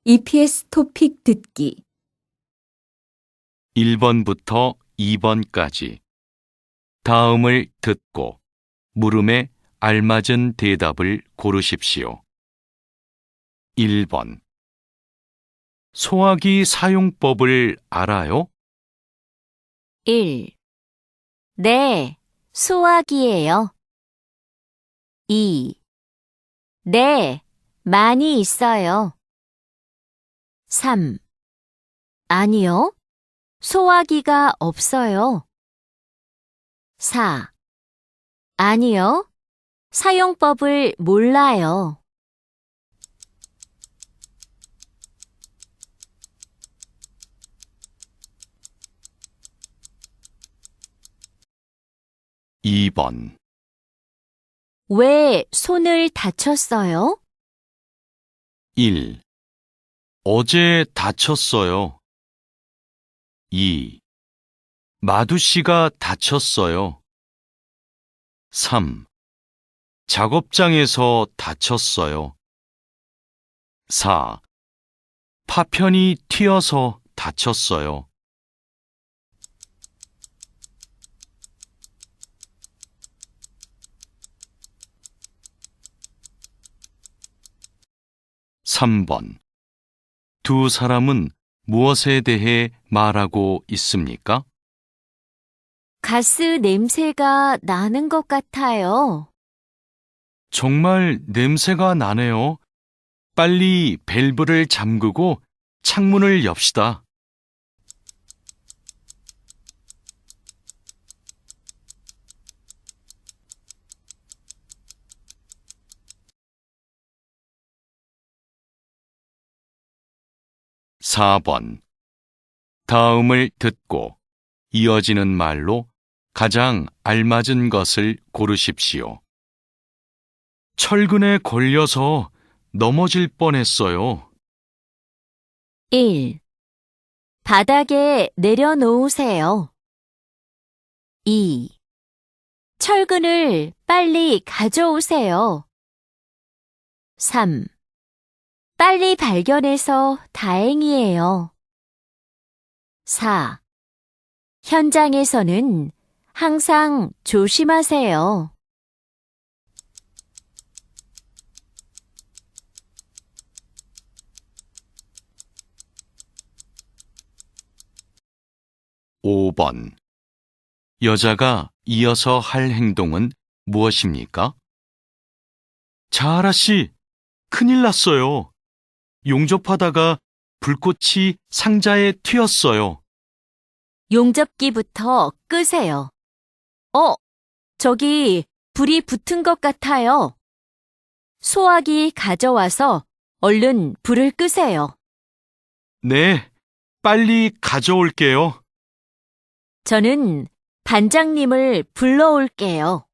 EPS 토픽 듣기 1번부터 2번까지 다음을 듣고 물음에 알맞은 대답을 고르십시오. 1번 소화기 사용법을 알아요? 1. 네, 소화기예요. 2. 네, 많이 있어요. 3. 아니요, 소화기가 없어요. 4. 아니요, 사용법을 몰라요. 2번 왜 손을 다쳤어요? 1. 어제 다쳤어요. 2. 마두 씨가 다쳤어요. 3. 작업장에서 다쳤어요. 4. 파편이 튀어서 다쳤어요. 3번 두 사람은 무엇에 대해 말하고 있습니까? 가스 냄새가 나는 것 같아요. 정말 냄새가 나네요. 빨리 밸브를 잠그고 창문을 엽시다. 4번 다음을 듣고 이어지는 말로 가장 알맞은 것을 고르십시오. 철근에 걸려서 넘어질 뻔했어요. 1. 바닥에 내려놓으세요. 2. 철근을 빨리 가져오세요. 3. 빨리 발견해서 다행이에요. 4. 현장에서는 항상 조심하세요. 5번 여자가 이어서 할 행동은 무엇입니까? 자하라 씨, 큰일 났어요. 용접하다가 불꽃이 상자에 튀었어요. 용접기부터 끄세요. 저기 불이 붙은 것 같아요. 소화기 가져와서 얼른 불을 끄세요. 네, 빨리 가져올게요. 저는 반장님을 불러올게요.